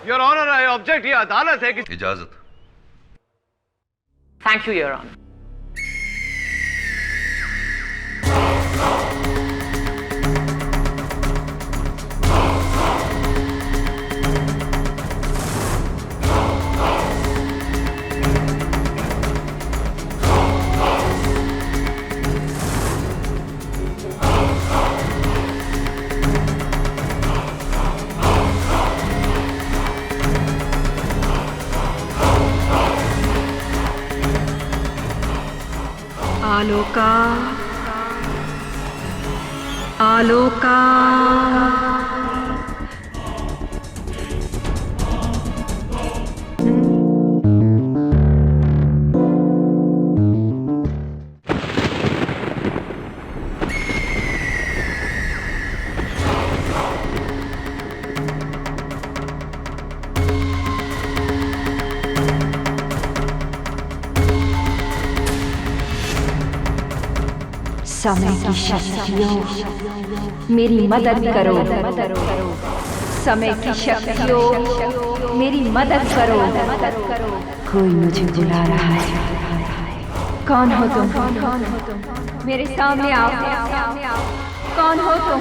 Your honour, I object. ये अदालत है कि इजाजत। Thank you your honour. Aloka, Aloka, समय की शक्तियों मेरी मदद करो, समय की शक्तियों मेरी मदद करो। कोई मुझे बुला रहा है। कौन हो तुम? मेरे सामने आओ। कौन हो तुम?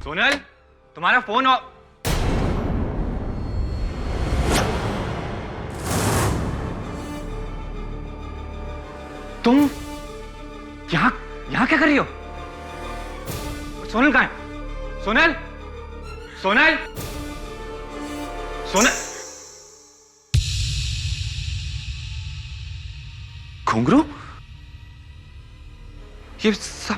सोनल, तुम्हारा फोन तुम यहाँ क्या कर रही हो? सोनल कहाँ है? सोनल, सोनल, सोनल। घुंघरू? ये सब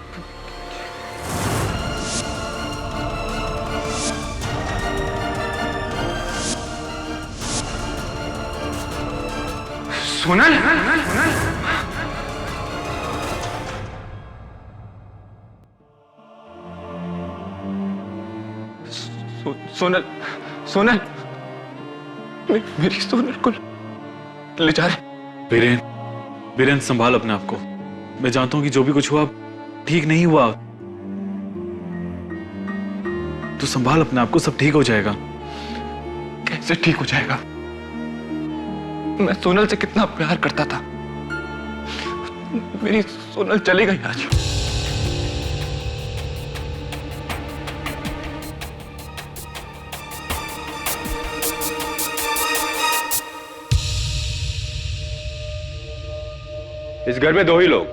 सोनल, सोनल, सोनल, मेरी सोनल को ले जा रहे। बीरेन, बीरेन संभाल अपने आप को। मैं जानता हूं कि जो भी कुछ हुआ ठीक नहीं हुआ। तू संभाल अपने आप को, सब ठीक हो जाएगा। कैसे ठीक हो जाएगा? मैं सोनल से कितना प्यार करता था। मेरी सोनल चली गई आज। इस घर में दो ही लोग,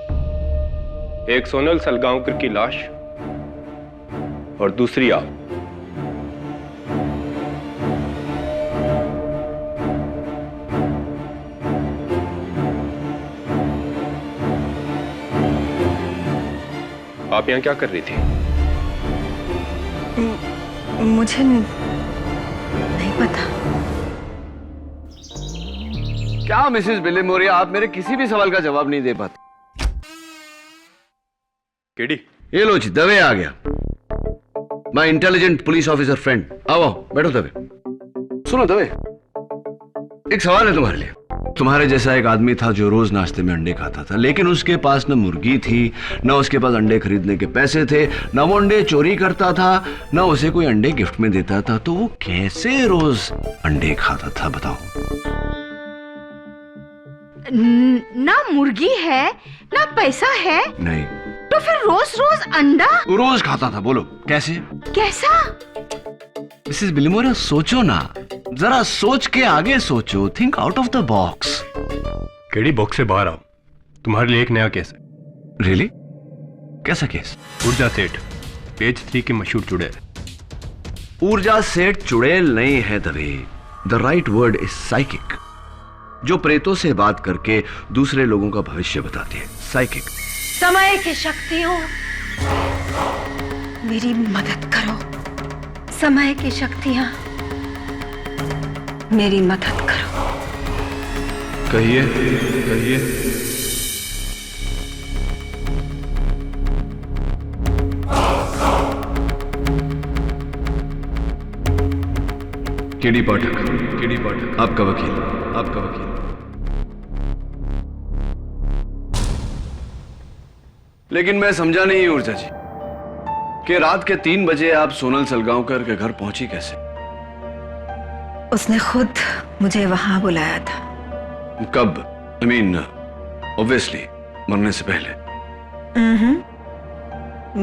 एक सोनल सलगांवकर की लाश और दूसरी आप। आप यहां क्या कर रही थी? मुझे नहीं पता। क्या मिसेस बिलीमोरिया, आप मेरे किसी भी सवाल का जवाब नहीं दे पाते। केडी, ये लो जी, दवे आ गया। My intelligent police officer friend. आओ बैठो दवे। सुनो दवे, एक सवाल है तुम्हारे लिए। तुम्हारे जैसा एक आदमी था जो रोज नाश्ते में अंडे खाता था, लेकिन उसके पास न मुर्गी थी, न उसके पास अंडे खरीदने के पैसे थे, न वो अंडे चोरी करता था, न उसे कोई अंडे गिफ्ट में देता था। तो वो कैसे रोज अंडे खाता था बताओ? ना मुर्गी है ना पैसा है, नहीं तो फिर रोज रोज अंडा वो रोज खाता था। बोलो कैसे? कैसा? मिसेस बिलीमोरिया सोचो ना, जरा सोच के आगे सोचो। Think out of the box. KD, box से बाहर आओ। तुम्हारे लिए एक नया केस है। रियली? कैसा केस? ऊर्जा सेठ, पेज 3 के मशहूर चुड़ैल। ऊर्जा सेठ चुड़ैल नहीं है Dave. The right word is psychic, जो प्रेतों से बात करके दूसरे लोगों का भविष्य बताती है। साइकिक। समय की शक्तियों मेरी मदद करो। समय की शक्तियां मेरी मदद करो। कहिए कहिए। केडी पाठक, केडी पाठक, आपका वकील, आपका वकील। लेकिन मैं समझा नहीं ऊर्जा जी कि रात के 3 बजे आप सोनल सलगांवकर के घर पहुंची कैसे? उसने खुद मुझे वहां बुलाया था। कब? आई मीन ऑब्वियसली मरने से पहले।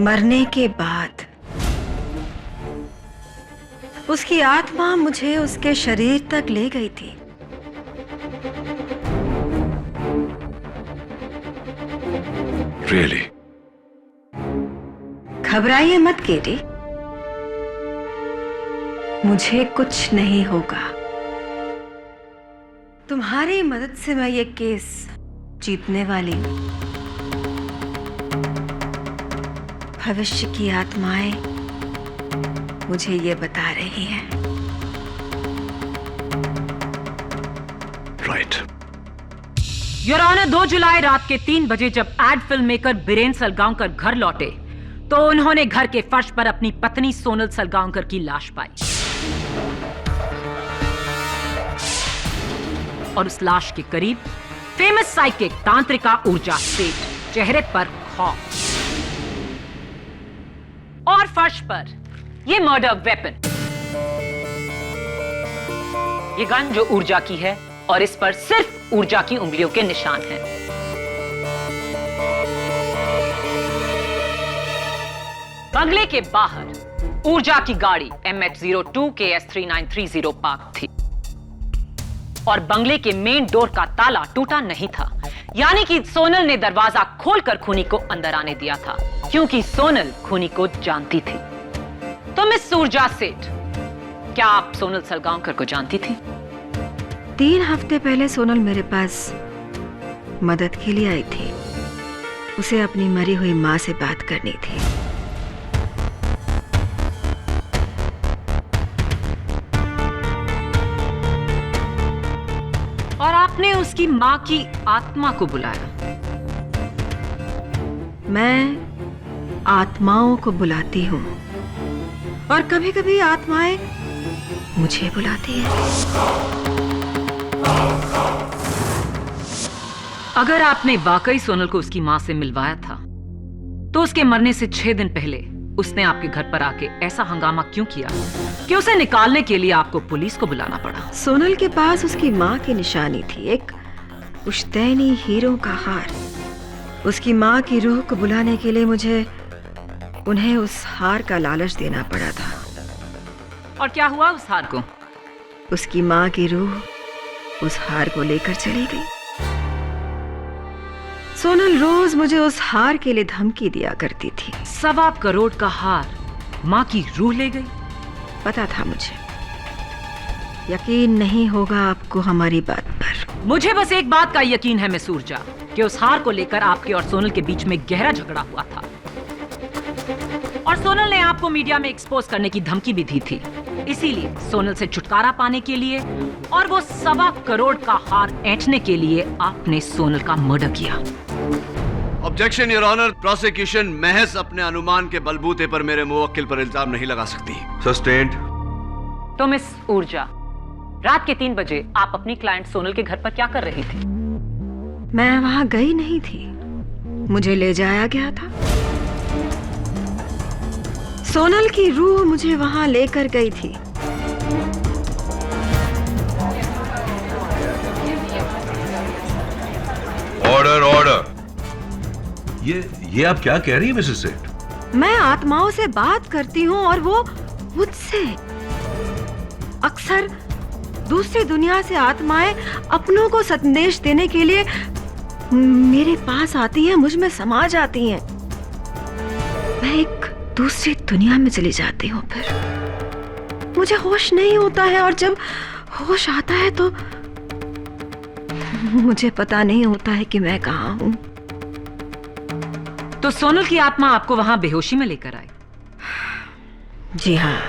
मरने के बाद उसकी आत्मा मुझे उसके शरीर तक ले गई थी। रियली? घबराइए मत केडी, मुझे कुछ नहीं होगा। तुम्हारी मदद से मैं ये केस जीतने वाली हूं। भविष्य की आत्माएं मुझे ये बता रही हैं। राइट। योर ऑनर, 2 जुलाई रात के 3 बजे जब ad film maker Biren Salgaonkar घर लौटे तो उन्होंने घर के फर्श पर अपनी पत्नी सोनल सलगांवकर की लाश पाई और उस लाश के करीब फेमस साइकिक तांत्रिका ऊर्जा सेठ, चेहरे पर खौफ, और फर्श पर ये मर्डर वेपन, ये गन जो ऊर्जा की है और इस पर सिर्फ ऊर्जा की उंगलियों के निशान हैं। बंगले के बाहर ऊर्जा की गाड़ी MH02 KS3930 पार्क थी और बंगले के मेन डोर का ताला टूटा नहीं था, यानी कि सोनल ने दरवाजा खोलकर खूनी को अंदर आने दिया था, क्योंकि सोनल खूनी को जानती थी। तो मिस ऊर्जा सेठ, क्या आप सोनल सलगांवकर को जानती थी? 3 हफ्ते पहले सोनल मेरे पास मदद के लिए आई थी। उसे अपनी मरी हुई मां से बात करनी थी। और आपने उसकी मां की आत्मा को बुलाया। मैं आत्माओं को बुलाती हूं और कभी-कभी आत्माएं मुझे बुलाती हैं। अगर आपने वाकई सोनल को उसकी मां से मिलवाया था, तो उसके मरने से 6 दिन पहले उसने आपके घर पर आके ऐसा हंगामा क्यों किया कि उसे निकालने के लिए आपको पुलिस को बुलाना पड़ा? सोनल के पास उसकी मां की निशानी थी, एक पुश्तैनी हीरों का हार। उसकी मां की रूह को बुलाने के लिए मुझे उन्हें उस हार का लालच देना पड़ा था। और क्या हुआ उस हार को? उसकी मां की रूह उस हार को लेकर चली गई। सोनल रोज मुझे उस हार के लिए धमकी दिया करती थी। 1.25 करोड़ का हार माँ की रूह ले गई। पता था मुझे, यकीन नहीं होगा आपको हमारी बात पर। मुझे बस एक बात का यकीन है मिस ऊर्जा, कि उस हार को लेकर आपके और सोनल के बीच में गहरा झगड़ा हुआ था और सोनल ने आपको मीडिया में एक्सपोज करने की धमकी भी दी थी। इसीलिए सोनल से छुटकारा पाने के लिए और वो 1.25 करोड़ का हार ऐंठने के लिए आपने सोनल का मर्डर किया। Objection your honour. प्रोसिक्यूशन महज अपने अनुमान के बलबूते पर मेरे मुवक्किल पर इल्जाम नहीं लगा सकती। सस्टेन्ड। तो मिस ऊर्जा, रात के 3 बजे आप अपनी क्लाइंट सोनल के घर पर क्या कर रही थी? मैं वहां गई नहीं थी, मुझे ले जाया गया था। सोनल की रूह मुझे वहां लेकर गई थी। Order order. ये आप क्या कह रही है मिसेस सेठ? मैं आत्माओं से बात करती हूँ और वो मुझसे। अक्सर दूसरी दुनिया से आत्माएं अपनों को संदेश देने के लिए मेरे पास आती हैं, मुझ में समा जाती हैं। मैं एक दूसरी दुनिया में चली जाती हूँ, फिर मुझे होश नहीं होता है और जब होश आता है तो मुझे पता नहीं होता है कि मैं कहाँ हूँ। तो सोनल की आत्मा आपको वहां बेहोशी में लेकर आई? जी हाँ,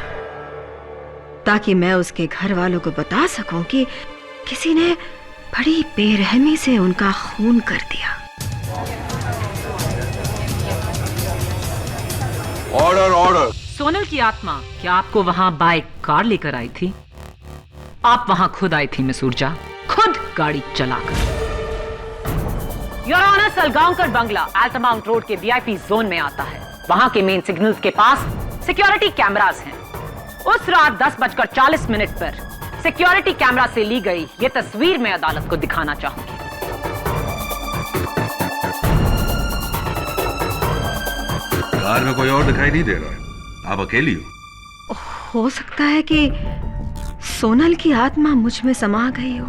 ताकि मैं उसके घर वालों को बता सकूं कि किसी ने बड़ी बेरहमी से उनका खून कर दिया। Order order. सोनल की आत्मा क्या आपको वहां बाय कार लेकर आई थी? आप वहां खुद आई थी मिस ऊर्जा, खुद गाड़ी चलाकर। योर ऑनर, सलगांवकर बंगला अल्टामाउंट रोड के वीआईपी जोन में आता है। वहां के मेन सिग्नल्स के पास सिक्योरिटी कैमरास हैं। उस रात 10:40 पर सिक्योरिटी कैमरा से ली गई ये तस्वीर मैं अदालत को दिखाना चाहूंगी। कार में कोई और दिखाई नहीं दे रहा है, आप अकेली हो सकता है कि सोनल की आत्मा मुझ में समा गई हो।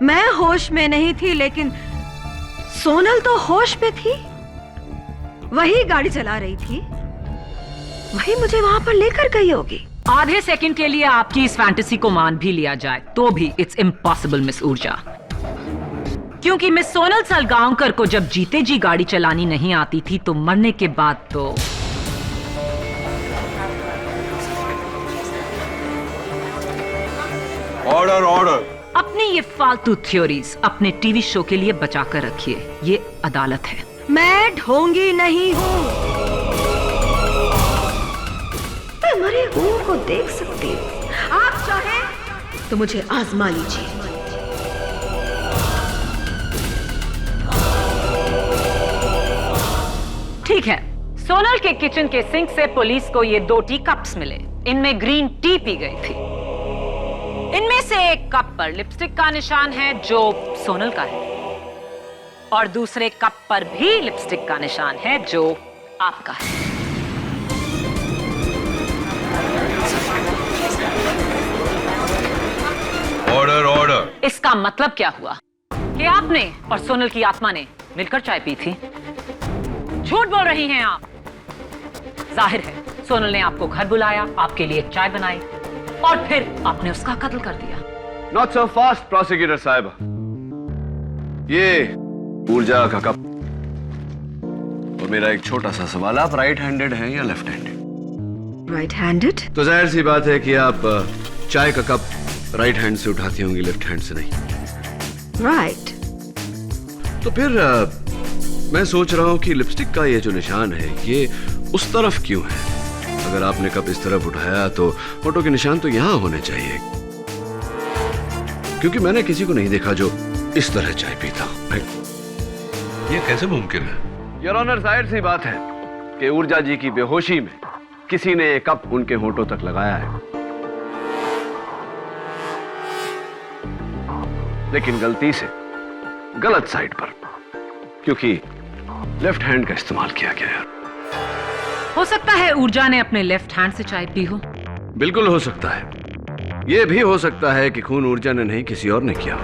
मैं होश में नहीं थी, लेकिन सोनल तो होश में थी। वही गाड़ी चला रही थी, वही मुझे वहां पर लेकर गई होगी। आधे सेकंड के लिए आपकी इस फैंटेसी को मान भी लिया जाए तो भी इट्स इम्पॉसिबल मिस ऊर्जा, क्योंकि मिस सोनल सलगांवकर को जब जीते जी गाड़ी चलानी नहीं आती थी तो मरने के बाद तो ऑर्डर ऑर्डर। अपनी ये फालतू थ्योरीज अपने टीवी शो के लिए बचा कर रखिए, ये अदालत है। मैं ढोंगी नहीं हूँ, मैं मरे हुओं को देख सकती हूँ। आप चाहें तो मुझे आजमा लीजिए। ठीक है, सोनल के किचन के सिंक से पुलिस को ये 2 टी कप्स मिले। इनमें ग्रीन टी पी गई थी। इनमें से एक कप पर लिपस्टिक का निशान है जो सोनल का है, और दूसरे कप पर भी लिपस्टिक का निशान है जो आपका है। Order order. इसका मतलब क्या हुआ कि आपने और सोनल की आत्मा ने मिलकर चाय पी थी? झूठ बोल रही हैं आप। जाहिर है सोनल ने आपको घर बुलाया, आपके लिए चाय बनाई और फिर आपने उसका कत्ल कर दिया। नॉट सो फास्ट प्रोसिक्यूटर साहब। ये ऊर्जा का कप और मेरा एक छोटा सा सवाल, आप राइट हैंडेड हैं या लेफ्ट हैंडेड? Right handed. तो जाहिर सी बात है कि आप चाय का कप राइट हैंड से उठाती होंगी, लेफ्ट हैंड से नहीं। राइट। तो फिर मैं सोच रहा हूं कि लिपस्टिक का ये जो निशान है ये उस तरफ क्यों है? अगर आपने कप इस तरफ उठाया तो फोटो के निशान तो यहां होने चाहिए, क्योंकि मैंने किसी को नहीं देखा जो इस तरह चाय पीता। ये कैसे मुमकिन है? योर ऑनर, जाहिर सी बात है कि ऊर्जा जी की बेहोशी में किसी ने एक कप उनके होठों तक लगाया है, लेकिन गलती से गलत साइड पर, क्योंकि लेफ्ट हैंड का इस्तेमाल किया गया है। हो सकता है ऊर्जा ने अपने लेफ्ट हैंड से चाय पी हो। बिल्कुल हो सकता है। यह भी हो सकता है कि खून ऊर्जा ने नहीं किसी और ने किया।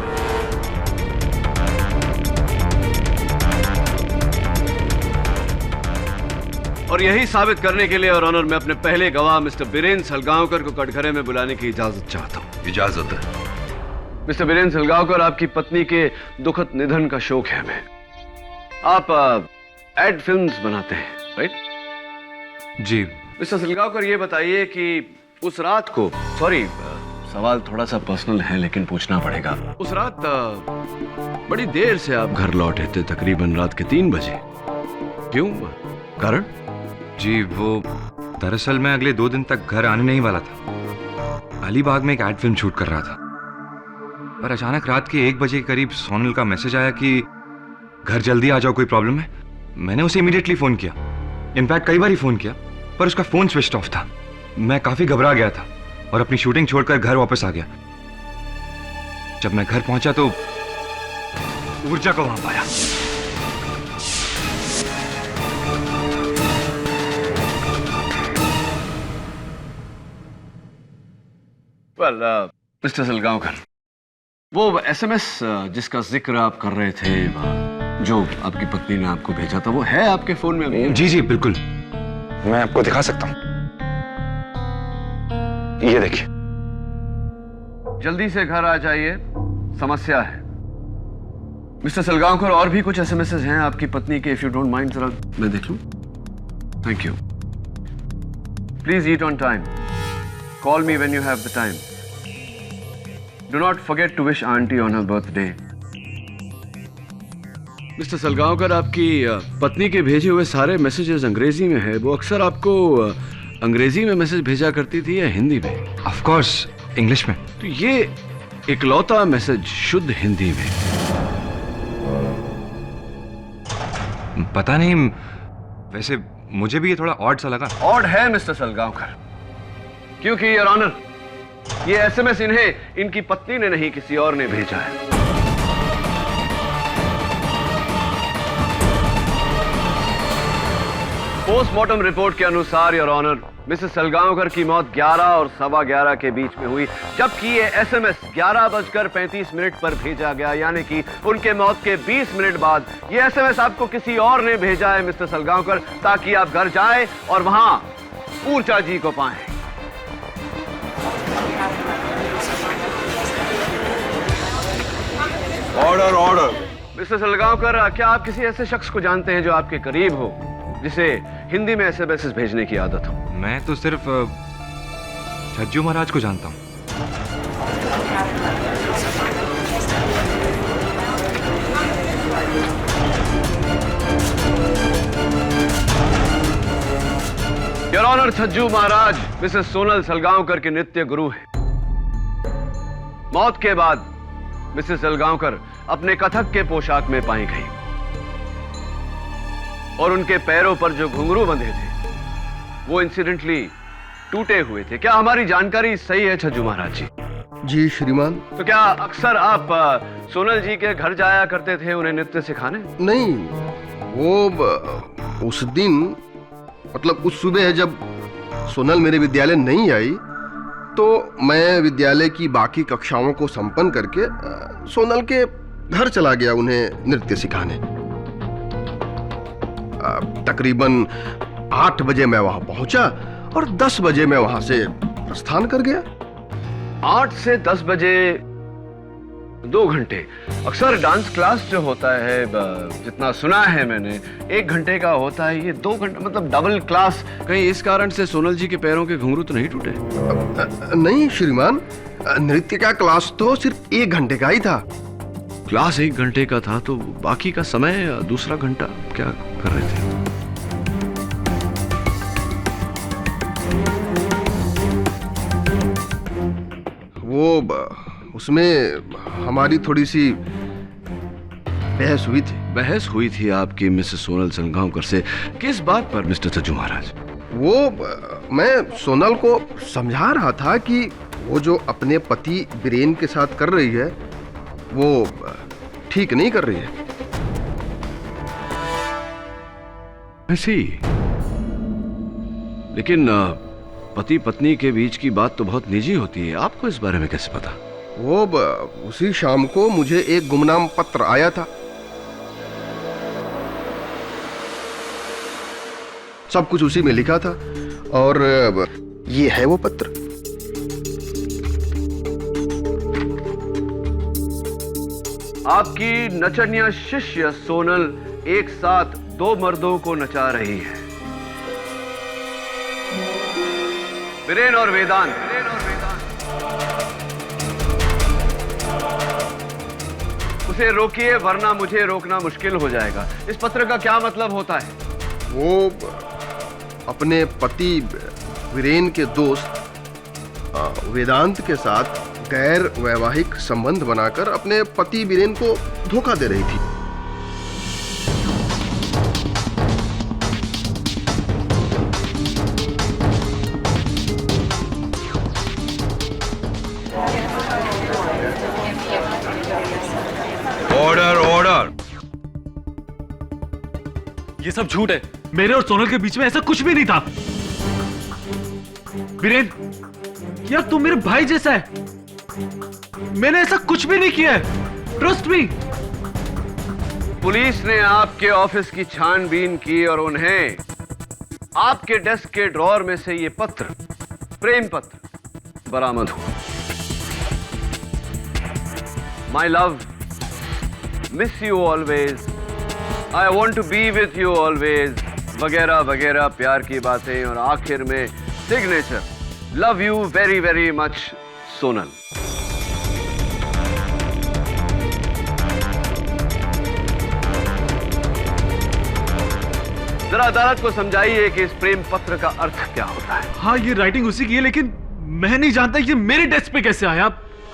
और यही साबित करने के लिए और ऑनर मैं अपने पहले गवाह मिस्टर बीरेन सलगांवकर को कटघरे में बुलाने की इजाजत चाहता हूँ। इजाजत है। मिस्टर बीरेन सलगांवकर, आपकी पत्नी के दुखद निधन का शोक है हमें। आप एड फिल्म्स बनाते हैं, राइट? जी। मिस्टर सलगांवकर, ये बताइए कि उस रात को, सॉरी सवाल थोड़ा सा पर्सनल है लेकिन पूछना पड़ेगा, उस रात बड़ी देर से आप घर लौटे थे, तकरीबन रात के 3 बजे। क्यों? कारण? जी वो दरअसल मैं अगले 2 दिन तक घर आने नहीं वाला था। अलीबाग में एक एड फिल्म शूट कर रहा था, पर अचानक रात के 1 बजे के करीब सोनल का मैसेज आया कि घर जल्दी आ जाओ, कोई प्रॉब्लम है। मैंने उसे इमीडिएटली फोन किया, इनफैक्ट कई बार ही फोन किया, पर उसका फोन स्विच ऑफ था। मैं काफी घबरा गया था और अपनी शूटिंग छोड़कर घर वापस आ गया। जब मैं घर पहुंचा तो ऊर्जा को वहां पाया। वेल मिस्टर सलगांवकर, वो एसएमएस जिसका जिक्र आप कर रहे थे, जो आपकी पत्नी ने आपको भेजा था, वो है आपके फोन में अभी? जी जी बिल्कुल। मैं आपको दिखा सकता हूं, ये देखिए। जल्दी से घर आ जाइए, समस्या है। मिस्टर सलगांवकर, और भी कुछ एसएमएस हैं आपकी पत्नी के, इफ यू डोंट माइंड, जरा मैं देख लूं। Thank you. Please eat on time. Call me when you have the time. Do not forget to wish aunty on her birthday. Mister Salgaonkar, आपकी पत्नी के भेजे हुए सारे मैसेजेस अंग्रेजी में है। वो अक्सर आपको अंग्रेजी में मैसेज भेजा करती थी या हिंदी में? ऑफ कोर्स इंग्लिश में। तो ये इकलौता मैसेज शुद्ध हिंदी में, पता नहीं, वैसे मुझे भी ये थोड़ा ऑड सा लगा। ऑड है मिस्टर सलगांवकर, क्योंकि योर ऑनर, ये एसएमएस इन्हें इनकी पत्नी ने नहीं, किसी और ने भेजा है। पोस्टमार्टम रिपोर्ट के अनुसार योर ऑनर, मिसेस सलगांवकर की मौत 11 और 11:15 के बीच में हुई, जबकि ये एसएमएस 11:35 पर भेजा गया, यानी कि उनके मौत के 20 मिनट बाद ये एसएमएस आपको किसी और ने भेजा है मिस्टर सलगांवकर, ताकि आप घर जाएं और वहां ऊर्जा जी को पाएं। Order order. मिस्टर सलगांवकर, क्या आप किसी ऐसे शख्स को जानते हैं जो आपके करीब हो, जिसे हिंदी में एसएमएस भेजने की आदत हो? मैं तो सिर्फ छज्जू महाराज को जानता हूँ। Your honour, Chhajju Maharaj Mrs Sonal Salgaonkar के नित्य गुरु हैं। मौत के बाद मिसेस सलगांवकर अपने कथक के पोशाक में पाई गई और उनके पैरों पर जो घुंघरू बंधे थे वो इंसिडेंटली टूटे हुए थे। क्या हमारी जानकारी सही है छज्जू महाराज जी? जी श्रीमान। तो क्या अक्सर आप सोनल जी के घर जाया करते थे उन्हें नृत्य सिखाने? नहीं, वो उस दिन, मतलब उस सुबह जब सोनल मेरे विद्यालय नहीं आई, तो मैं विद्यालय की बाकी कक्षाओं को संपन्न करके सोनल के घर चला गया उन्हें नृत्य सिखाने। तकरीबन 8 बजे मैं वहां पहुंचा और 10 बजे मैं वहां से प्रस्थान कर गया। 8 से 10 बजे 2 घंटे। अक्सर डांस क्लास जो होता है, जितना सुना है मैंने, 1 घंटे का होता है, ये 2 घंटे, मतलब डबल क्लास। कहीं इस कारण से सोनल जी के पैरों के घुंघरू तो नहीं टूटे? नहीं श्रीमान, नृत्य का क्लास तो सिर्फ 1 घंटे का ही था। क्लास 1 घंटे का था, तो बाकी का समय दूसरा घंटा क्या कर रहे थे? वो उसमें हमारी थोड़ी सी बहस हुई थी। बहस हुई थी आपकी मिसेस सोनल सलगांवकर से? किस बात पर मिस्टर छज्जू महाराज? वो मैं सोनल को समझा रहा था कि वो जो अपने पति बीरेन के साथ कर रही है वो ठीक नहीं कर रही है। ऐसी, लेकिन पति पत्नी के बीच की बात तो बहुत निजी होती है, आपको इस बारे में कैसे पता? वो उसी शाम को मुझे एक गुमनाम पत्र आया था। सब कुछ उसी में लिखा था। और ये है वो पत्र। आपकी नचनिया शिष्य सोनल एक साथ 2 मर्दों को नचा रही है, वीरेन और वेदांत। उसे रोकिए वरना मुझे रोकना मुश्किल हो जाएगा। इस पत्र का क्या मतलब होता है? वो अपने पति वीरेन के दोस्त वेदांत के साथ गैर वैवाहिक संबंध बनाकर अपने पति वीरेन को धोखा दे रही थी। Order order. ये सब झूठ है। मेरे और सोनल के बीच में ऐसा कुछ भी नहीं था। वीरेन, यार तुम मेरे भाई जैसा है। मैंने ऐसा कुछ भी नहीं किया है। Trust me. पुलिस ने आपके ऑफिस की छानबीन की और उन्हें आपके डेस्क के ड्रॉर में से ये पत्र, प्रेम पत्र, बरामद हुआ। My love, miss you always, I want to be with you always, वगैरह वगैरह प्यार की बातें, और आखिर में signature, love you very very much Sonal. जरा अदालत को समझाइए कि इस प्रेम पत्र का अर्थ क्या होता है। हाँ, ये राइटिंग उसी की है, लेकिन मैं नहीं जानता ये मेरे डेस्क पे कैसे आया।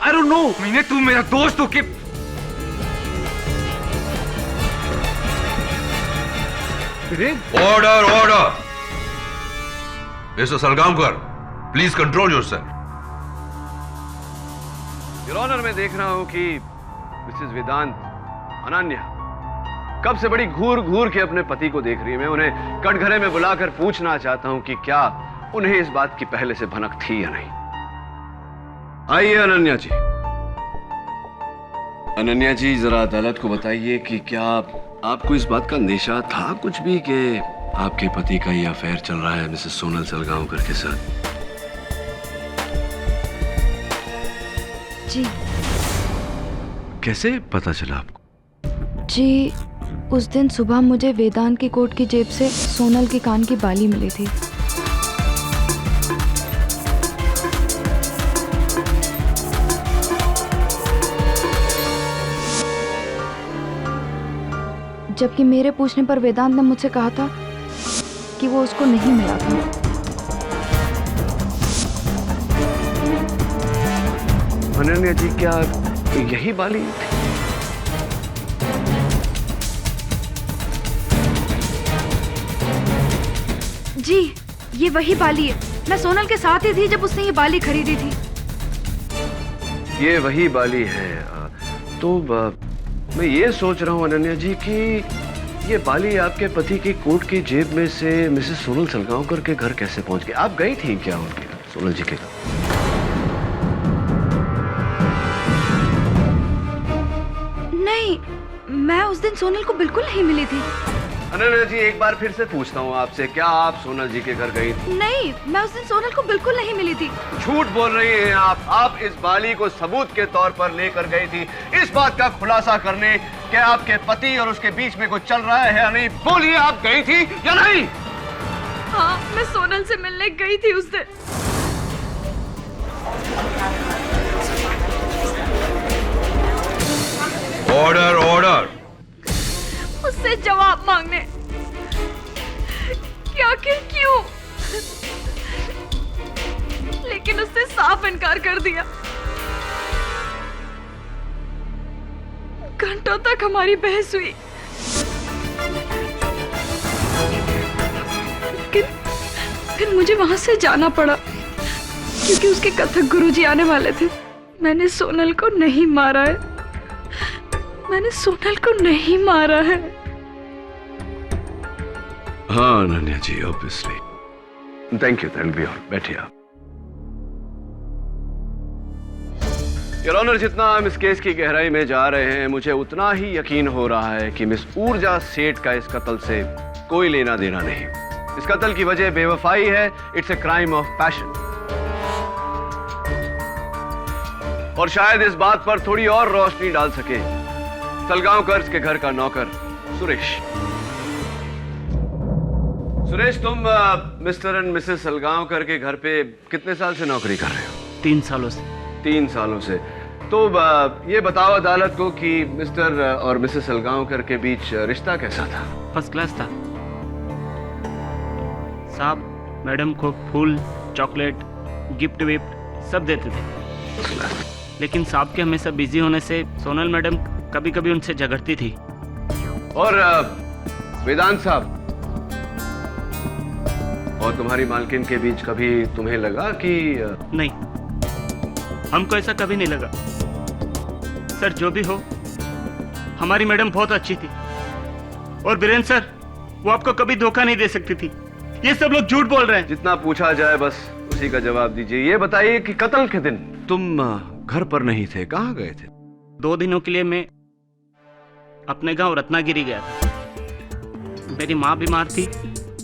I don't know. मैंने, तू मेरा दोस्त हो कि order order. Mister Salgaonkar, please control yourself. Your honour, मैं देख रहा हूं कि मिसेस वेदांत, अनन्या कब से बड़ी घूर घूर के अपने पति को देख रही है। मैं उन्हें कटघरे में बुलाकर पूछना चाहता हूं कि क्या उन्हें इस बात की पहले से भनक थी या नहीं। आइए अनन्या जी। अनन्या जी, जरा अदालत को बताइए कि क्या आपको इस बात का अंदेशा था कुछ भी कि आपके पति का ये अफेयर चल रहा है मिसेस सोनल सलगांवकर के साथ? जी। कैसे पता चला आपको? जी, उस दिन सुबह मुझे वेदांत की कोट की जेब से सोनल के कान की बाली मिली थी। जबकि मेरे पूछने पर वेदांत ने मुझसे कहा था कि वो उसको नहीं मिला था। अनन्या जी, क्या यही बाली थी? जी, ये वही बाली है। मैं सोनल के साथ ही थी जब उसने ये बाली खरीदी थी। ये वही बाली है। तो मैं ये सोच रहा हूँ अनन्या जी कि ये बाली आपके पति की कोट की जेब में से मिसेस सोनल सलगांवकर के घर कैसे पहुंच गई? आप गई थी क्या उनके घर, सोनल जी के घर? नहीं, मैं उस दिन सोनल को बिल्कुल नहीं मिली थी। अनन्या जी, एक बार फिर से पूछता हूँ आपसे, क्या आप सोनल जी के घर गई थी? नहीं, मैं उस दिन सोनल को बिल्कुल नहीं मिली थी। झूठ बोल रही हैं आप। आप इस बाली को सबूत के तौर पर लेकर गई थी इस बात का खुलासा करने कि आपके पति और उसके बीच में कुछ चल रहा है या नहीं। बोलिए, आप गई थी या नहीं? हाँ, मैं सोनल से मिलने गई थी उस दिन। Order order. उससे जवाब मांगने कि आखिर क्यों, लेकिन उसने साफ इनकार कर दिया। घंटों तक हमारी बहस हुई, लेकिन फिर मुझे वहां से जाना पड़ा क्योंकि उसके कथक गुरुजी आने वाले थे। मैंने सोनल को नहीं मारा है, मैंने सोनल को नहीं मारा है। हाँ Ananya ji, obviously. Thank you, that will be all. बैठिए आप। योर ऑनर, जितना हम इस केस की गहराई में जा रहे हैं, मुझे उतना ही यकीन हो रहा है कि मिस ऊर्जा सेठ का इस कत्ल से कोई लेना देना नहीं। इस कत्ल की वजह बेवफाई है। It's a crime of passion. और शायद इस बात पर थोड़ी और रोशनी डाल सके सलगांवकर के घर का नौकर सुरेश। सुरेश, तुम मिस्टर एंड मिसेस सलगांवकर के घर पे कितने साल से नौकरी कर रहे हो? 3 सालों से। 3 सालों से। तो ये बताओ अदालत को कि मिस्टर और मिसेस सलगांवकर के बीच रिश्ता कैसा था? फर्स्ट क्लास था साहब। मैडम को फूल, चॉकलेट, गिफ्ट विफ्ट सब देते थे, लेकिन साहब के हमेशा बिजी होने से सोनल मैडम कभी कभी उनसे झगड़ती थी। और वेदांत साहब और तुम्हारी मालकिन के बीच कभी तुम्हें लगा कि नहीं, हमको ऐसा कभी नहीं लगा सर। जो भी हो, हमारी मैडम बहुत अच्छी थी। और बीरेंद्र सर, वो आपको कभी धोखा नहीं दे सकती थी। ये सब लोग झूठ बोल रहे हैं। जितना पूछा जाए बस उसी का जवाब दीजिए। ये बताइए कि कत्ल के दिन तुम घर पर नहीं थे, कहाँ गए थे? 2 दिनों के लिए मैं अपने गांव रत्नागिरी गया था। मेरी माँ बीमार थी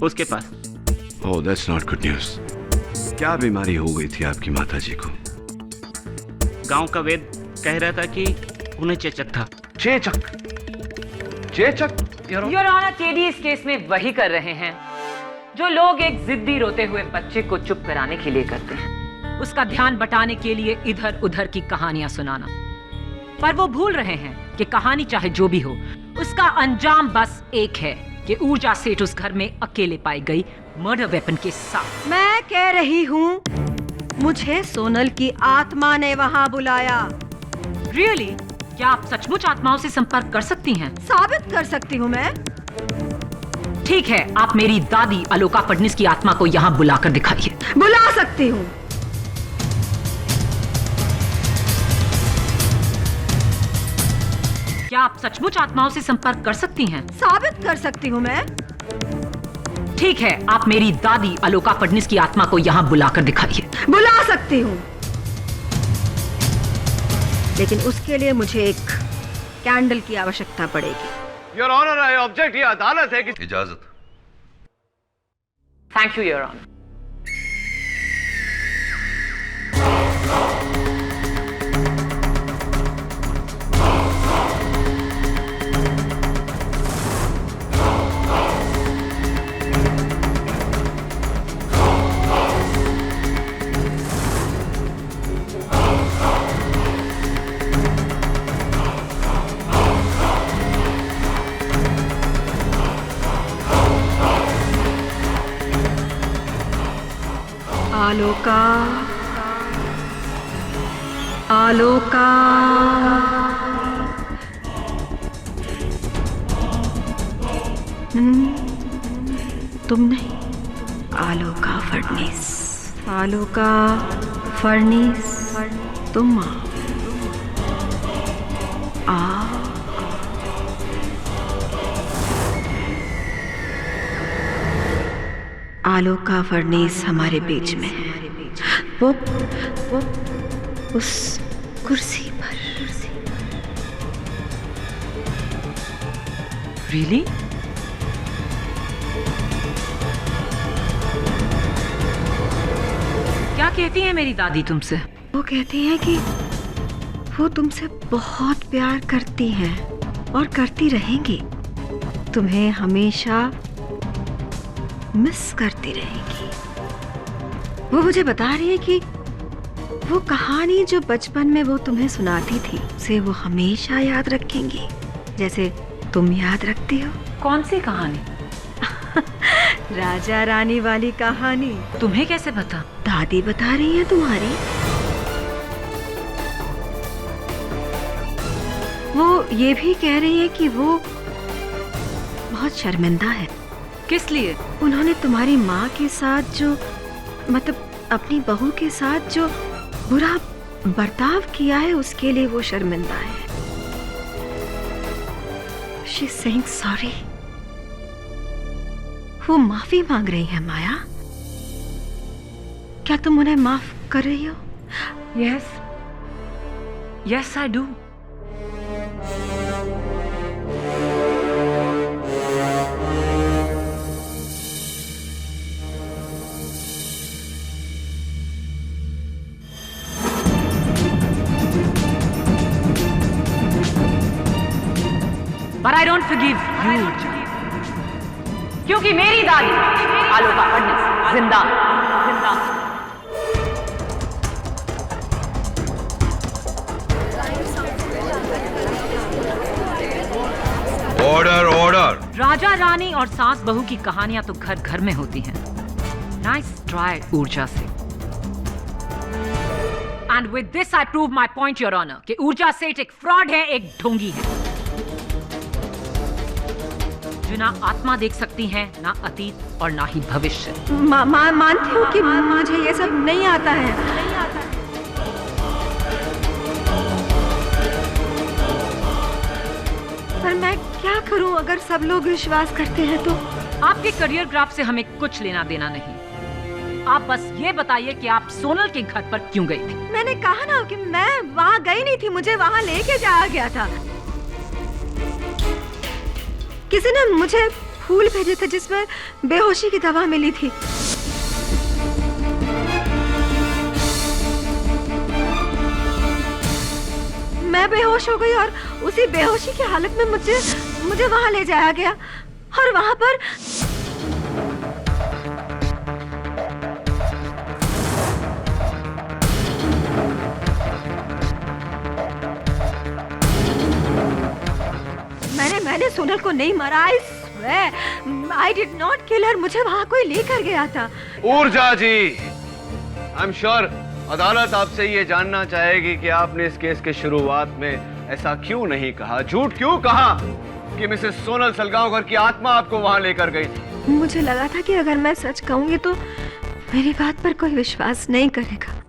उसके पास। ओह, दैट्स नॉट गुड न्यूज़। क्या बीमारी हो गई थी आपकी माताजी को? गांव का वेद कह रहा था कि उन्हें चेचक था। चेचक? चेचक? योर ऑनर, केडी इस केस में वही कर रहे हैं जो लोग एक जिद्दी रोते हुए बच्चे को चुप कराने के लिए करते हैं, उसका ध्यान बटाने के लिए इधर उधर की कहानियां सुनाना। पर वो भूल रहे हैं कि कहानी चाहे जो भी हो, उसका अंजाम बस एक है कि ऊर्जा सेठ उस घर में अकेले पाई गई मर्डर वेपन के साथ। मैं कह रही हूँ, मुझे सोनल की आत्मा ने वहाँ बुलाया। रियली? क्या आप सचमुच आत्माओं से संपर्क कर सकती हैं? साबित कर सकती हूँ मैं। ठीक है, आप मेरी दादी अलोका फडणीस की आत्मा को यहाँ बुलाकर दिखाइए। बुला सकती हूँ। क्या आप सचमुच आत्माओं से संपर्क कर सकती हैं? साबित कर सकती हूँ मैं। ठीक है, आप मेरी दादी अलोका फडणीस की आत्मा को यहाँ बुलाकर दिखाइए। बुला सकती हूँ, लेकिन उसके लिए मुझे एक कैंडल की आवश्यकता पड़ेगी। Your honour, I object. ये अदालत है कि इजाजत। Thank you your honour. Aloka, Aloka, तुम नहीं, आलोका फडणीस। आलोका फडणीस, तुम आ। आलोका फडणीस हमारे बीच में है। वो उस कुर्सी पर। रियली? क्या कहती है मेरी दादी तुमसे? वो कहती है कि वो तुमसे बहुत प्यार करती हैं और करती रहेंगी। तुम्हें हमेशा मिस करती रहेगी। वो मुझे बता रही है कि वो कहानी जो बचपन में वो तुम्हें सुनाती थी, उसे वो हमेशा याद रखेंगी, जैसे तुम याद रखती हो। कौन सी कहानी? राजा रानी वाली कहानी। तुम्हें कैसे पता? दादी बता रही है तुम्हारी। वो ये भी कह रही है कि वो बहुत शर्मिंदा है। किस लिए? उन्होंने तुम्हारी माँ के साथ जो, मतलब अपनी बहू के साथ जो बुरा बर्ताव किया है, उसके लिए वो शर्मिंदा है। She is saying sorry. वो माफी मांग रही है। माया, क्या तुम उन्हें माफ कर रही हो? Yes. Yes, I do. Don't forgive you, क्योंकि मेरी दादी आलोका फडणवीस जिंदा जिंदा। Order order. राजा रानी और सास बहू की कहानियां तो घर घर में होती हैं। नाइस ट्राई ऊर्जा से। And with this I prove my point your honour कि ऊर्जा सेठ एक फ्रॉड है, एक ढोंगी है जो ना आत्मा देख सकती है, ना अतीत और ना ही भविष्य। मानती हूँ कि मुझे ये सब नहीं आता है। पर मैं क्या करूं अगर सब लोग विश्वास करते हैं तो? आपके करियर ग्राफ से हमें कुछ लेना देना नहीं। आप बस ये बताइए कि आप सोनल के घर पर क्यों गई थी? मैंने कहा ना कि मैं वहाँ गई नहीं थी, मुझे वहाँ लेके जाया गया था। किसी ने मुझे फूल भेजे थे जिसमें बेहोशी की दवा मिली थी। मैं बेहोश हो गई और उसी बेहोशी की हालत में मुझे वहाँ ले जाया गया और वहाँ पर मैंने सोनल को नहीं मारा। I did not kill her। मुझे वहाँ कोई लेकर गया था। ऊर्जा जी, आई एम श्योर अदालत आपसे ये जानना चाहेगी कि आपने इस केस के शुरुआत में ऐसा क्यों नहीं कहा, झूठ क्यों कहा कि मिसेस सोनल सलगांवकर की आत्मा आपको वहां लेकर गई थी। मुझे लगा था कि अगर मैं सच कहूंगी तो मेरी बात पर कोई विश्वास नहीं करेगा,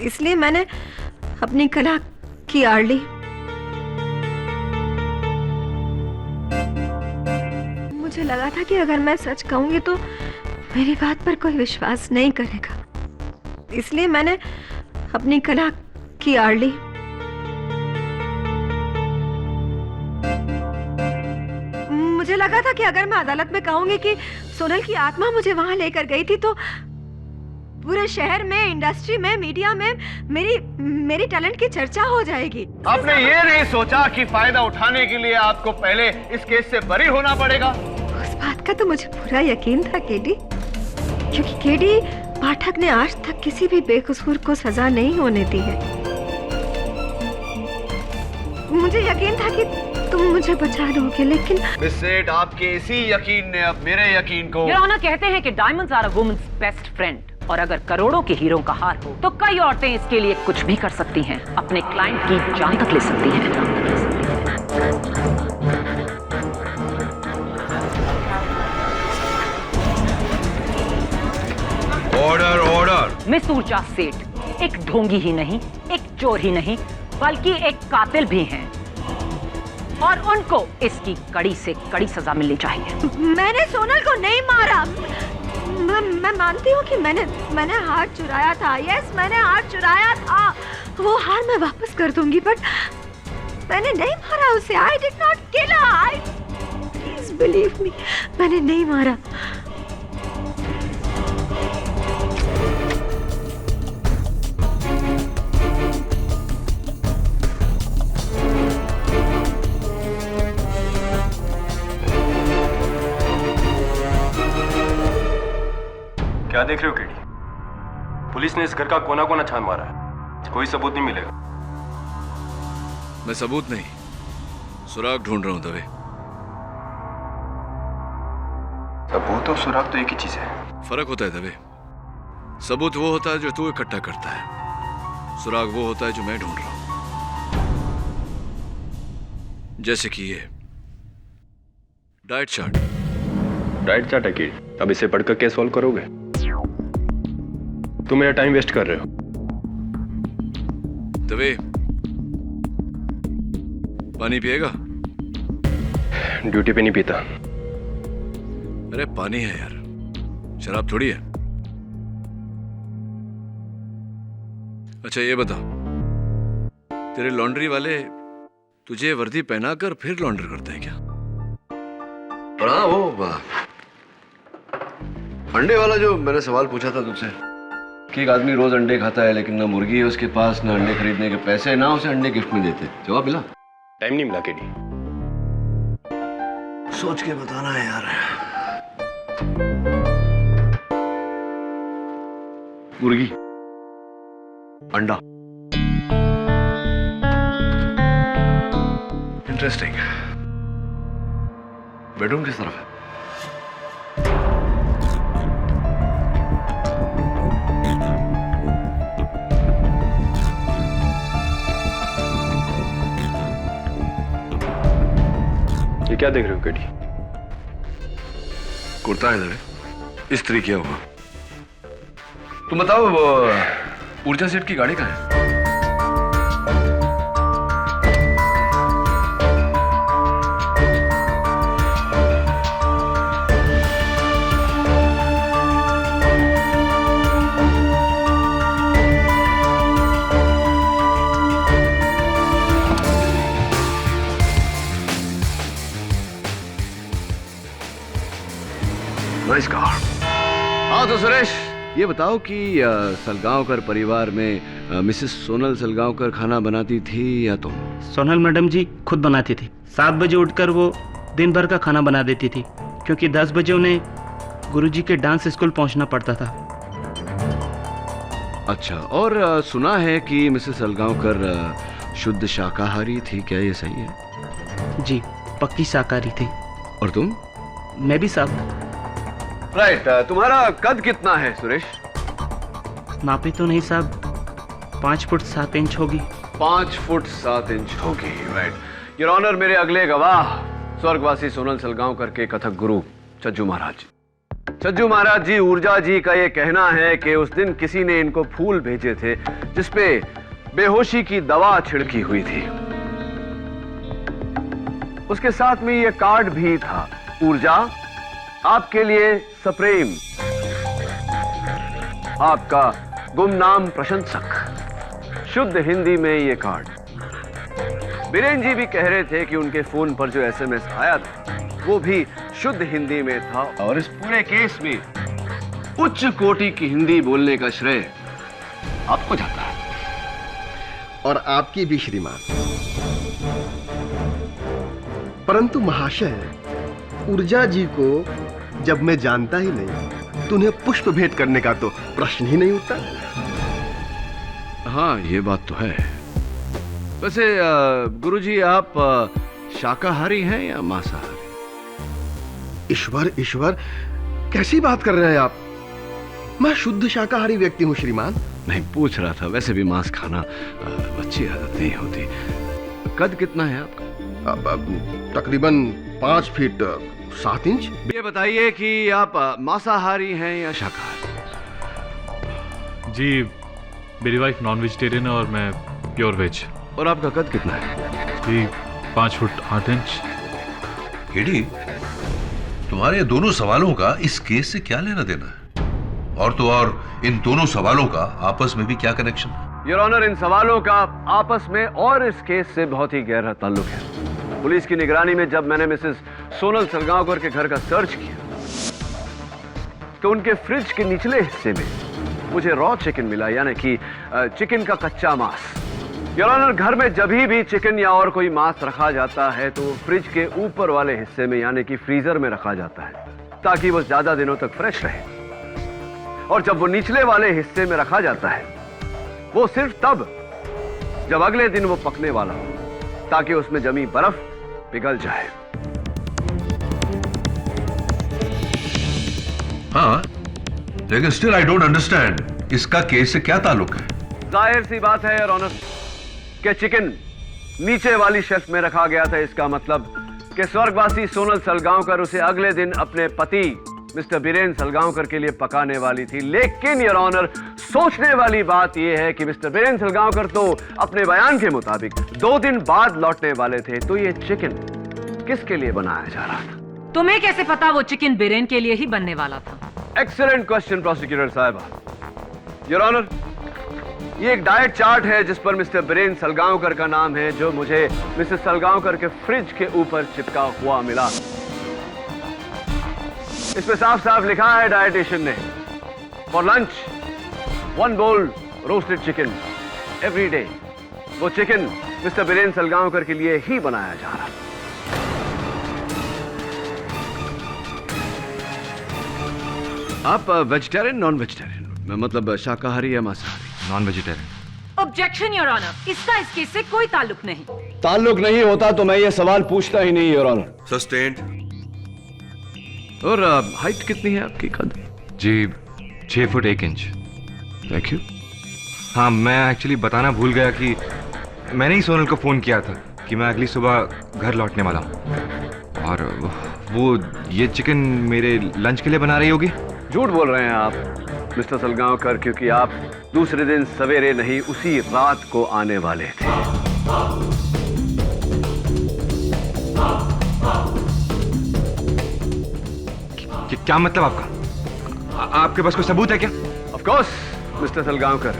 इसलिए मैंने अपनी कला की आड़ ली। मुझे लगा था कि अगर मैं सच कहूंगी तो मेरी बात पर कोई विश्वास नहीं करेगा, इसलिए मैंने अपनी कला की आड़ ली। मुझे लगा था कि अगर मैं अदालत में कहूंगी कि सोनल की आत्मा मुझे वहां लेकर गई थी तो पूरे शहर में, इंडस्ट्री में, मीडिया में मेरी टैलेंट की चर्चा हो जाएगी। आपने ये नहीं सोचा कि फायदा उठाने के लिए आपको पहले इस केस से बरी होना पड़ेगा? उस बात का तो मुझे पूरा यकीन था केडी, क्योंकि केडी पाठक ने आज तक किसी भी बेकसूर को सजा नहीं होने दी है। मुझे यकीन था कि तुम मुझे बचा लोगे, लेकिन मिस सेठ, आपके इसी यकीन ने अब मेरे यकीन को। योर ऑनर कहते हैं कि diamonds are a woman's best friend, और अगर करोड़ों के हीरों का हार हो तो कई औरतें इसके लिए कुछ भी कर सकती हैं, अपने क्लाइंट की जान तक ले सकती हैं। Order order. मिस ऊर्जा सेठ एक ढोंगी ही नहीं, एक चोर ही नहीं, बल्कि एक कातिल भी हैं, और उनको इसकी कड़ी से कड़ी सजा मिलनी चाहिए। मैंने सोनल को नहीं मारा। मैं मानती हूँ कि मैंने हार चुराया था। यस, मैंने हार चुराया था। वो हार मैं वापस कर दूंगी, बट मैंने नहीं मारा उसे। I did not kill her। Please believe me, मैंने नहीं मारा। क्या देख रहे हो केडी? पुलिस ने इस घर का कोना कोना छान मारा है, कोई सबूत नहीं मिलेगा। मैं सबूत नहीं, सुराग ढूंढ रहा हूं दवे। सबूत और सुराग तो एक ही चीज है। फर्क होता है दवे। सबूत वो होता है जो तू इकट्ठा करता है, सुराग वो होता है जो मैं ढूंढ रहा हूं। जैसे कि ये डाइट चार्ट। डाइट चार्ट है केडी? अब इसे पढ़कर क्या सॉल्व करोगे? तुम मेरा टाइम वेस्ट कर रहे हो। दवे, पानी पिएगा? ड्यूटी पे नहीं पीता। अरे पानी है यार, शराब थोड़ी है। अच्छा ये बता, तेरे लॉन्ड्री वाले तुझे वर्दी पहनाकर फिर लॉन्ड्री करते हैं क्या? हाँ, वो अंडे वाला जो मैंने सवाल पूछा था तुझसे कि एक आदमी रोज अंडे खाता है लेकिन ना मुर्गी है उसके पास, ना अंडे खरीदने के पैसे, ना उसे अंडे गिफ्ट में देते, जवाब मिला? टाइम नहीं मिला केडी। सोच के बताना है यार। मुर्गी, अंडा, इंटरेस्टिंग। बेडरूम किस तरफ है? ये क्या देख रहे हो केटी? कुर्ता इधर है, इस्त्री किया हुआ। तुम बताओ, वो ऊर्जा सेठ की गाड़ी कहाँ है? Nice car. हाँ तो सुरेश, ये बताओ कि सलगांवकर परिवार में मिसेस सोनल सलगांवकर खाना बनाती थी या तुम? सोनल मैडम जी खुद बनाती थी। 7 बजे उठकर वो दिन भर का खाना बना देती थी, क्योंकि 10 बजे उन्हें गुरुजी के डांस स्कूल पहुंचना पड़ता था। अच्छा, और सुना है कि मिसेस सलगांवकर शुद्ध शाकाहारी थी, क्या ये सही है? जी, पक्की शाकाहारी थी। और तुम? मैं भी साहब। राइट। तुम्हारा कद कितना है सुरेश? नापी तो नहीं साहब, 5 फुट 7 इंच होगी। 5 फुट 7 इंच होगी, राइट। योर ऑनर, मेरे अगले गवाह स्वर्गवासी सोनल सलगांवकर के कथक गुरु छज्जू महाराज जी। छज्जू महाराज जी, ऊर्जा जी का ये कहना है कि उस दिन किसी ने इनको फूल भेजे थे जिसपे बेहोशी की दवा छिड़की हुई थी। उसके साथ में ये कार्ड भी था, ऊर्जा आपके लिए सप्रेम, आपका गुमनाम प्रशंसक। शुद्ध हिंदी में ये कार्ड। बीरेन जी भी कह रहे थे कि उनके फोन पर जो एसएमएस आया था वो भी शुद्ध हिंदी में था, और इस पूरे केस में उच्च कोटि की हिंदी बोलने का श्रेय आपको जाता है। और आपकी भी श्रीमान। परंतु महाशय, ऊर्जा जी को जब मैं जानता ही नहीं तो उन्हें पुष्प भेंट करने का तो प्रश्न ही नहीं उठता। हाँ, ये बात तो है। वैसे गुरुजी, आप शाकाहारी हैं या मांसाहारी? ईश्वर ईश्वर, कैसी बात कर रहे हैं आप? मैं शुद्ध शाकाहारी व्यक्ति हूँ श्रीमान। नहीं, पूछ रहा था। वैसे भी मांस खाना अच्छी आदत नहीं होती। कद कितना है आपका? तकरीबन 5 फीट 7 इंच। ये बताइए कि आप मांसाहारी हैं या शाकाहारी? जी, मेरी वाइफ नॉन वेजिटेरियन है और मैं प्योर वेज। और आपका कद कितना है? जी, 5 फुट 8 इंच। केडी, तुम्हारे दोनों सवालों का इस केस से क्या लेना देना है? और तो और इन दोनों सवालों का आपस में भी क्या कनेक्शन? योर ऑनर, इन सवालों का आपस में और इस केस से बहुत ही गहरा ताल्लुक है। पुलिस की निगरानी में जब मैंने मिसेस सोनल सलगांवकर के घर का सर्च किया तो उनके फ्रिज के निचले हिस्से में मुझे रॉ चिकन मिला, यानी कि चिकन का कच्चा मांस। योर ऑनर, घर में जब भी चिकन या और कोई मांस रखा जाता है तो फ्रिज के ऊपर वाले हिस्से में, यानी कि फ्रीजर में रखा जाता है ताकि वो ज्यादा दिनों तक फ्रेश रहे। और जब वो निचले वाले हिस्से में रखा जाता है वो सिर्फ तब जब अगले दिन वो पकने वाला हो, ताकि उसमें जमी बर्फ पिघल जाए। हाँ, लेकिन स्टिल आई डोंट अंडरस्टैंड, इसका केस से क्या ताल्लुक है? जाहिर सी बात है योर ऑनर कि चिकन नीचे वाली शेल्फ में रखा गया था। इसका मतलब कि स्वर्गवासी सोनल सलगांवकर उसे अगले दिन अपने पति मिस्टर बीरेन सलगांवकर के लिए पकाने वाली थी। लेकिन योर ऑनर, सोचने वाली बात यह है कि मिस्टर बीरेन सलगांवकर तो अपने बयान के मुताबिक 2 दिन बाद लौटने वाले थे, तो ये चिकन किसके लिए बनाया जा रहा था? तुम्हें कैसे पता वो चिकन बीरेन के लिए ही बनने वाला था? एक्सीलेंट क्वेश्चन प्रोसिक्यूटर साहब। योर ऑनर, ये एक डाइट चार्ट है जिस पर मिस्टर बीरेन सलगांवकर का नाम है, जो मुझे मिसेस सलगांवकर के फ्रिज के ऊपर चिपका हुआ मिला। इसमें साफ साफ लिखा है डाइटिशियन ने, for lunch 1 bowl roasted chicken every day. वो चिकन मिस्टर बीरेन सलगांवकर के लिए ही बनाया जा रहा। आप वेजिटेरियन नॉन वेजिटेरियन, मतलब शाकाहारी या मांसाहारी? Non vegetarian. Objection your honour, इसका इस केस से कोई ताल्लुक नहीं। ताल्लुक नहीं होता तो मैं ये सवाल पूछता ही नहीं, योर ऑनर। सस्टेन्ड। और हाइट कितनी है आपकी? कद? जी 6 फुट 1 इंच। Thank you. हाँ, मैं एक्चुअली बताना भूल गया कि मैंने ही सोनल को फ़ोन किया था कि मैं अगली सुबह घर लौटने वाला हूँ, और वो ये चिकन मेरे लंच के लिए बना रही होगी। झूठ बोल रहे हैं आप मिस्टर सलगांवकर, क्योंकि आप दूसरे दिन सवेरे नहीं उसी रात को आने वाले थे। क्या मतलब आपका? आपके पास कोई सबूत है क्या? ऑफ कोर्स मिस्टर सलगांवकर,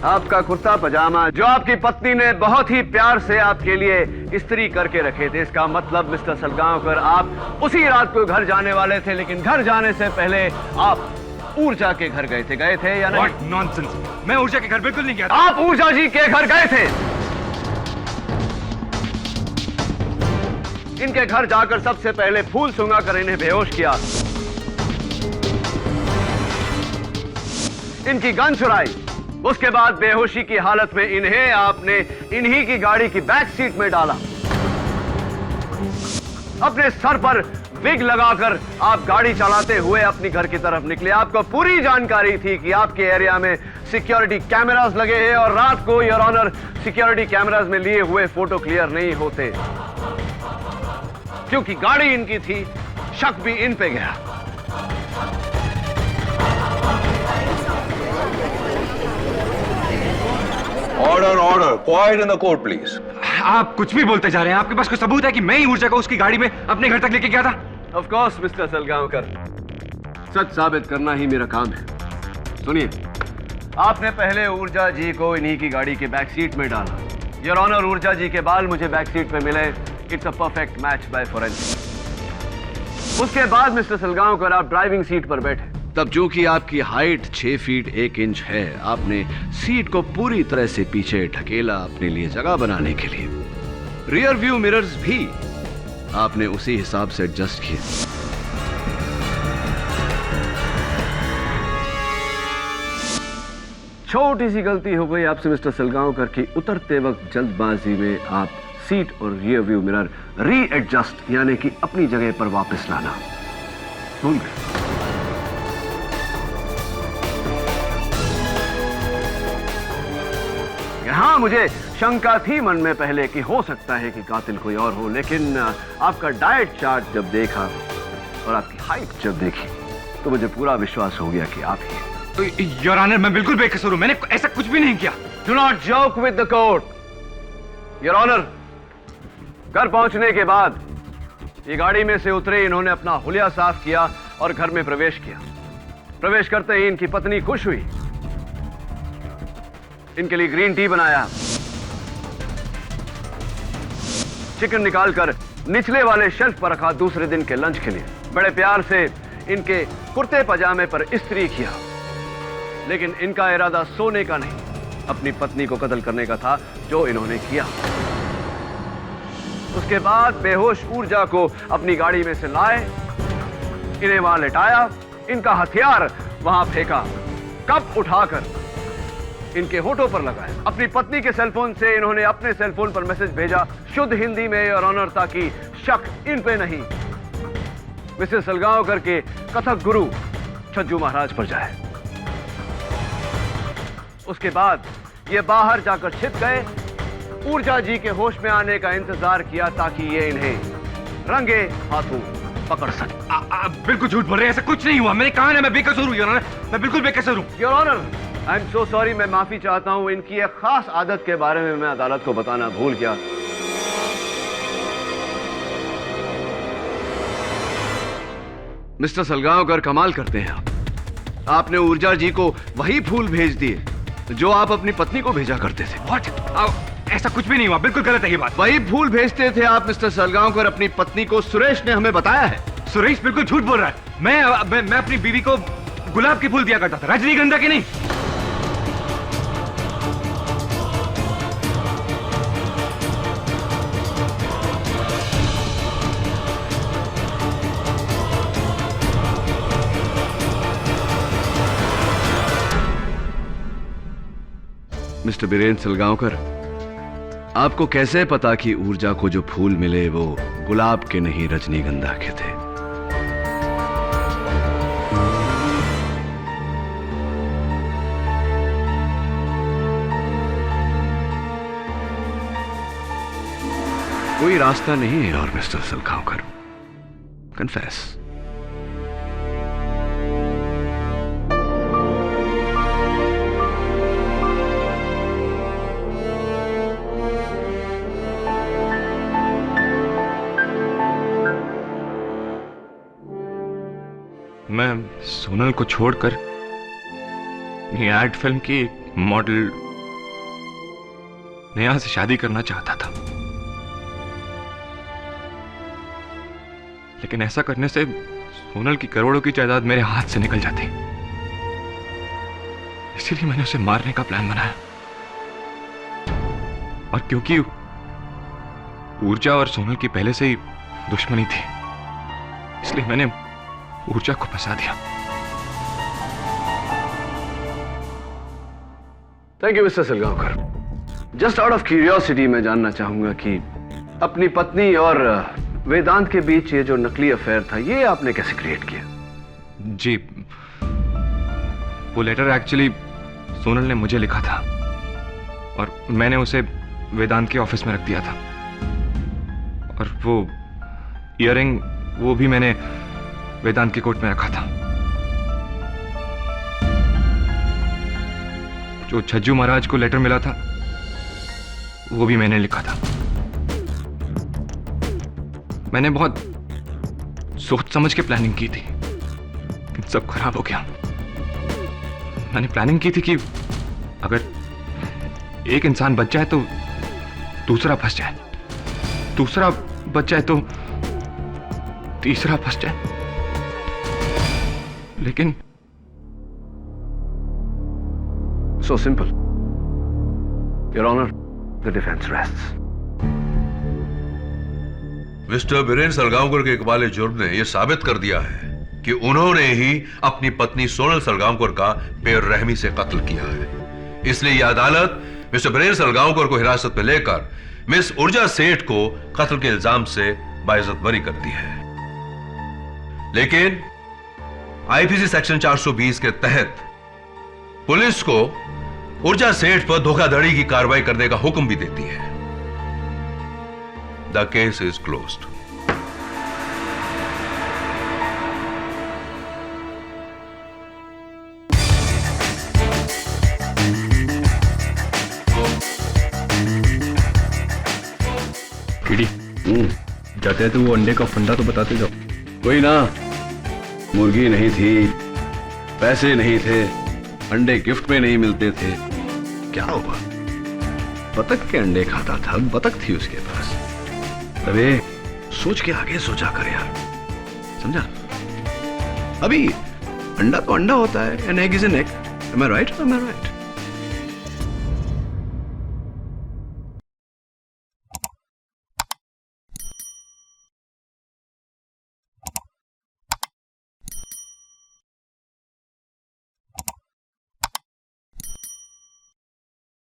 आपका कुर्ता पजामा जो आपकी पत्नी ने बहुत ही प्यार से आपके लिए इस्त्री करके रखे थे, इसका मतलब मिस्टर सलगांवकर आप उसी रात को घर जाने वाले थे, लेकिन घर जाने से पहले आप ऊर्जा के घर गए थे या नहीं? What nonsense! मैं ऊर्जा के घर बिल्कुल नहीं गया था। आप ऊर्जा जी के घर गए थे। इनके घर जाकर सबसे पहले फूल सुंगा कर इन्हें बेहोश किया, इनकी गन चुराई, उसके बाद बेहोशी की हालत में इन्हें आपने इन्हीं की गाड़ी की बैक सीट में डाला, अपने सर पर विग लगाकर आप गाड़ी चलाते हुए अपनी घर की तरफ निकले। आपको पूरी जानकारी थी कि आपके एरिया में सिक्योरिटी कैमरास लगे हैं और रात को योर ऑनर सिक्योरिटी कैमरास में लिए हुए फोटो क्लियर नहीं होते, क्योंकि गाड़ी इनकी थी, शक भी इन पे गया। Order order, quite in the court please. आप कुछ भी बोलते जा रहे हैं। आपके पास कोई सबूत है कि मैं ही ऊर्जा को उसकी गाड़ी में अपने घर तक लेके गया था? ऑफ कोर्स मिस्टर सलगांवकर, सच साबित करना ही मेरा काम है। सुनिए, आपने पहले ऊर्जा जी को इन्हीं की गाड़ी के बैक सीट में डाला। योर ऑनर, ऊर्जा जी के बाल मुझे बैक सीट पे मिले। It's a perfect match by forensic. उसके बाद मिस्टर सलगांवकर आप ड्राइविंग सीट पर बैठे। तब जो कि आपकी हाइट 6 फीट 1 इंच है, आपने सीट को पूरी तरह से पीछे ढकेला अपने लिए जगह बनाने के लिए। रियर व्यू मिरर्स भी आपने उसी हिसाब से एडजस्ट किए। छोटी सी गलती हो गई आपसे मिस्टर सलगांवकर की, उतरते वक्त जल्दबाजी में आप सीट और रियर व्यू मिरर रीएडजस्ट यानी कि अपनी जगह पर वापस लाना भूल गए। हाँ, मुझे शंका थी मन में पहले कि हो सकता है कि कातिल कोई और हो, लेकिन आपका डाइट चार्ट जब देखा और आपकी हाइट जब देखी तो मुझे पूरा विश्वास हो गया कि आप ही हैं। योर ऑनर, मैं बिल्कुल बेकसूर हूं। मैंने ऐसा कुछ भी नहीं किया। Do not joke with the court. Your honour, घर पहुंचने के बाद ये गाड़ी में से उतरे, इन्होंने अपना हुलिया साफ किया और घर में प्रवेश किया। प्रवेश करते ही इनकी पत्नी खुश हुई, इनके लिए ग्रीन टी बनाया, चिकन निकालकर निचले वाले शेल्फ पर रखा दूसरे दिन के लंच के लिए। बड़े प्यार से इनके कुर्ते पजामे पर इस्त्री किया, लेकिन इनका इरादा सोने का नहीं, अपनी पत्नी को कत्ल करने का था, जो इन्होंने किया। उसके बाद बेहोश ऊर्जा को अपनी गाड़ी में से लाए, इन्हें वहां लेटाया, इनका हथियार वहां फेंका, कप उठाकर इनके होठों पर लगाया। अपनी पत्नी के सेलफोन से इन्होंने अपने सेलफोन पर मैसेज भेजा शुद्ध हिंदी में, योर ऑनर, ताकि शक इन पे नहीं, मिस्टर सलगांवकर के कथक गुरु छज्जू महाराज पर जाए। उसके बाद ये बाहर जाकर छिप गए, ऊर्जा जी के होश में आने का इंतजार किया ताकि ये इन्हें रंगे हाथों पकड़ सके। बिल्कुल झूठ बोल रहे हैं, ऐसा कुछ नहीं हुआ। मैंने कहा ना, मैं बेकसूर हूं योर ऑनर, मैं बिल्कुल बेकसूर हूं। Your honour, I am so sorry, मैं माफी चाहता हूं। इनकी एक खास आदत के बारे में मैं अदालत को बताना भूल गया। मिस्टर सलगांवकर, कमाल करते हैं आप। आपने ऊर्जा जी को वही फूल भेज दिए जो आप अपनी पत्नी को भेजा करते थे। What? ऐसा कुछ भी नहीं हुआ, बिल्कुल गलत है ये बात। वही फूल भेजते थे आप मिस्टर सलगांवकर अपनी पत्नी को, सुरेश ने हमें बताया है। सुरेश बिल्कुल झूठ बोल रहा है। मैं अपनी बीवी को गुलाब के फूल दिया करता था, रजनीगंधा के नहीं। मिस्टर बीरेन सलगांवकर, आपको कैसे पता कि ऊर्जा को जो फूल मिले वो गुलाब के नहीं रजनीगंधा के थे? कोई रास्ता नहीं है और मिस्टर सलगांवकर, कन्फेस। मैं सोनल को छोड़कर अपनी एड फिल्म की मॉडल नेहा से शादी करना चाहता था, लेकिन ऐसा करने से सोनल की करोड़ों की जायदाद मेरे हाथ से निकल जाती। इसीलिए मैंने उसे मारने का प्लान बनाया। और क्योंकि ऊर्जा और सोनल की पहले से ही दुश्मनी थी, इसलिए मैंने ऊर्जा को फंसा दिया। Thank you mister Salgaonkar. Just out of curiosity मैं जानना चाहूंगा कि अपनी पत्नी और वेदांत के बीच ये जो नकली अफेयर था, ये आपने कैसे क्रिएट किया? जी, वो लेटर एक्चुअली सोनल ने मुझे लिखा था और मैंने उसे वेदांत के ऑफिस में रख दिया था। और वो इयररिंग वो भी मैंने वेदांत के कोट में रखा था। जो छज्जू महाराज को लेटर मिला था वो भी मैंने लिखा था। मैंने बहुत सोच समझ के प्लानिंग की थी, सब खराब हो गया। मैंने प्लानिंग की थी कि अगर एक इंसान बच जाए तो दूसरा फंस जाए, दूसरा बच जाए तो तीसरा फंस जाए। लेकिन so simple, your honour, the defence rests. Mister Biren Salgaonkar के इकबाल जुर्म ने यह साबित कर दिया है कि उन्होंने ही अपनी पत्नी सोनल सलगांवकर का बेरहमी से कत्ल किया है। इसलिए यह अदालत मिस्टर बीरेन सलगांवकर को हिरासत में लेकर मिस ऊर्जा सेठ को कत्ल के इल्जाम से बाइज्जत बरी करती है। लेकिन आईपीसी सेक्शन 420 के तहत पुलिस को ऊर्जा सेठ पर धोखाधड़ी की कार्रवाई करने का हुक्म भी देती है। The case is closed. कीड़ी, जाते तो वो अंडे का फंडा तो बताते जाओ। कोई ना, मुर्गी नहीं थी, पैसे नहीं थे, अंडे गिफ्ट में नहीं मिलते थे, क्या हुआ? बतख के अंडे खाता था, बतख थी उसके पास। अबे सोच के आगे सोचा कर यार, समझा? अभी अंडा तो अंडा होता है, an egg is an egg. Am I right or am I right?